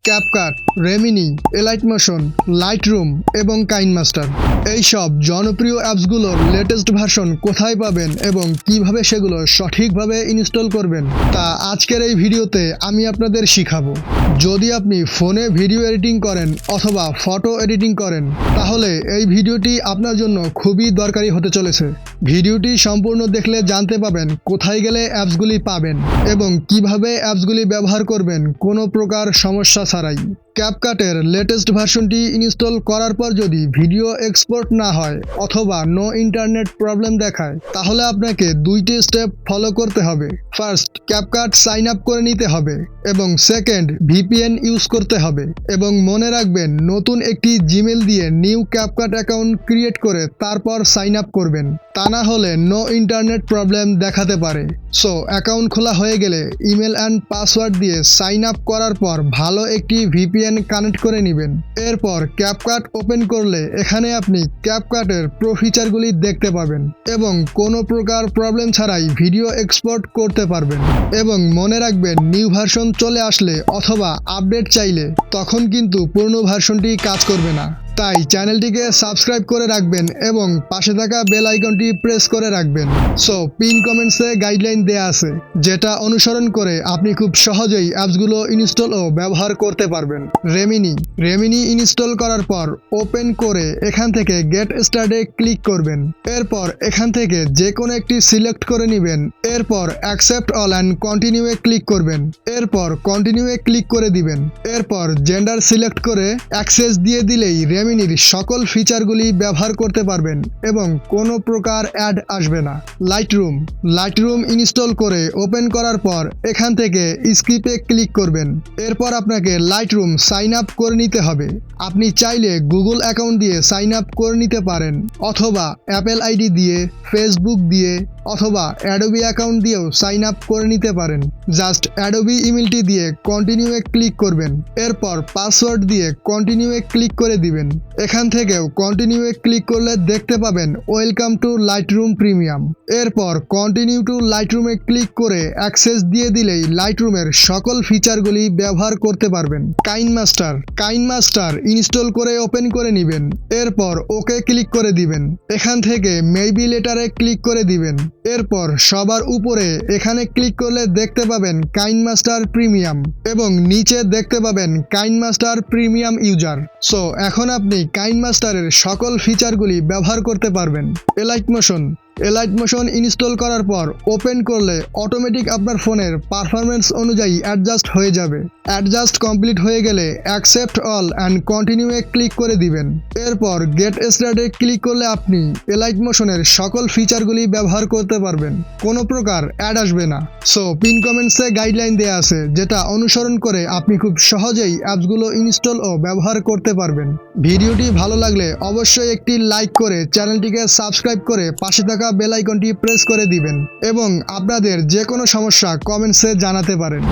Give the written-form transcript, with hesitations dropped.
CapCut, Remini, elite motion, Lightroom এবং KineMaster. এই সব জনপ্রিয় অ্যাপসগুলোর লেটেস্ট ভার্সন কোথায় পাবেন এবং কিভাবে সেগুলো সঠিকভাবে ইনস্টল করবেন তা আজকের এই ভিডিওতে আমি আপনাদের শিখাবো। যদি আপনি ফোনে ভিডিও এডিটিং করেন অথবা ফটো এডিটিং করেন তাহলে এই ভিডিওটি আপনার জন্য খুবই দরকারি হতে চলেছে। ভিডিওটি সম্পূর্ণ দেখলে জানতে পাবেন কোথায় গেলে অ্যাপসগুলি পাবেন এবং কিভাবে অ্যাপসগুলি ব্যবহার করবেন কোনো প্রকার সমস্যা ছাড়াই। ক্যাপকাটের লেটেস্ট ভার্সনটি ইনস্টল করার পর যদি ভিডিও এক্সপোর্ট না হয় অথবা নো ইন্টারনেট প্রবলেম দেখায় তাহলে আপনাকে দুইটি স্টেপ ফলো করতে হবে। ফার্স্ট, ক্যাপকাট সাইন আপ করে নিতে হবে এবং সেকেন্ড, ভিপিএন ইউজ করতে হবে এবং মনে রাখবেন নতুন একটি জিমেল দিয়ে নিউ ক্যাপকাট অ্যাকাউন্ট ক্রিয়েট করে তারপর সাইন আপ করবেন, তা না হলে নো ইন্টারনেট প্রবলেম দেখাতে পারে। সো অ্যাকাউন্ট খোলা হয়ে গেলে ইমেল অ্যান্ড পাসওয়ার্ড দিয়ে সাইন আপ করার পর ভালো একটি ভিপিএন কানেক্ট করে নেবেন। এরপর ক্যাপকাট ওপেন করলে এখানে আপনি ক্যাপকাটের প্রো ফিচারগুলি দেখতে পাবেন এবং কোনো প্রকার প্রবলেম ছাড়াই ভিডিও এক্সপোর্ট করতে পারবেন। এবং মনে রাখবেন নিউ ভার্সন চলে আসলে অথবা আপডেট চাইলে তখন কিন্তু পুরনো ভার্সনটি কাজ করবে না। তাই চ্যানেলটিকে সাবস্ক্রাইব করে রাখবেন এবং পাশে থাকা বেল আইকনটি প্রেস করে রাখবেন। সো পিন কমেন্টসে গাইডলাইন দেয়া আছে যেটা অনুসরণ করে আপনি খুব সহজেই অ্যাপসগুলো ইনস্টল ও ব্যবহার করতে পারবেন। রেমিনি ইনস্টল করার পর ওপেন করে এখান থেকে গেট স্টার্টে ক্লিক করবেন। এরপর এখান থেকে যে কোনো একটি সিলেক্ট করে নেবেন। এরপর অ্যাকসেপ্ট অল অ্যান্ড কন্টিনিউয়ে ক্লিক করবেন। এরপর কন্টিনিউয়ে ক্লিক করে দিবেন। এরপর জেন্ডার সিলেক্ট করে অ্যাক্সেস দিয়ে দিলেই রেমিনির সকল ফিচারগুলি ব্যবহার করতে পারবেন এবং কোনো প্রকার অ্যাড আসবে না। লাইটরুম ইনস্টল করে ওপেন করার পর এখান থেকে স্কিপে ক্লিক করবেন। এরপর আপনাকে লাইটরুম সাইন আপ করে নিতে হবে। আপনি চাইলে গুগল অ্যাকাউন্ট দিয়ে সাইন আপ করে নিতে পারেন অথবা অ্যাপেল আইডি দিয়ে, ফেসবুক দিয়ে অথবা অ্যাডোবি অ্যাকাউন্ট দিয়েও সাইন আপ করে নিতে পারেন। জাস্ট অ্যাডোবি ইমেলটি দিয়ে কন্টিনিউয়ে ক্লিক করবেন। এরপর পাসওয়ার্ড দিয়ে কন্টিনিউয়ে ক্লিক করে দিবেন। এখান থেকেও কন্টিনিউয়ে ক্লিক করলে দেখতে পাবেন ওয়েলকাম টু লাইটরুম প্রিমিয়াম। এরপর কন্টিনিউ টু লাইটরুমে ক্লিক করে অ্যাক্সেস দিয়ে দিলেই লাইটরুমের সকল ফিচারগুলি ব্যবহার করতে পারবেন। কাইনমাস্টার ইনস্টল করে ওপেন করে নেবেন। এরপর ওকে ক্লিক করে দিবেন। এখান থেকে মেবি লেটারে ক্লিক করে দিবেন। এরপর সবার উপরে এখানে ক্লিক করলে দেখতে পাবেন কাইনমাস্টার প্রিমিয়াম এবং নিচে দেখতে পাবেন কাইনমাস্টার প্রিমিয়াম ইউজার। সো এখন আপনি কাইনমাস্টারের সকল ফিচারগুলি ব্যবহার করতে পারবেন। এলাইট মোশন ইনস্টল করার পর ওপেন করলে অটোমেটিক আপনার ফোনের পারফরমেন্স অনুযায়ী অ্যাডজাস্ট হয়ে যাবে। অ্যাডজাস্ট কমপ্লিট হয়ে গেলে অ্যাকসেপ্ট অল অ্যান্ড কন্টিনিউয়ে ক্লিক করে দিবেন। এরপর গেট স্টার্টে ক্লিক করলে আপনি এলাইট মোশনের সকল ফিচারগুলি ব্যবহার করতে পারবেন, কোনো প্রকার অ্যাড আসবে না। সো পিন কমেন্টসে গাইডলাইন দেয়া আছে যেটা অনুসরণ করে আপনি খুব সহজেই অ্যাপসগুলো ইনস্টল ও ব্যবহার করতে পারবেন। ভিডিওটি ভালো লাগলে অবশ্যই একটি লাইক করে চ্যানেলটিকে সাবস্ক্রাইব করে পাশে থাকা বেল আইকনটি প্রেস করে দিবেন এবং আপনাদের যে কোনো সমস্যা কমেন্টসে জানাতে পারেন।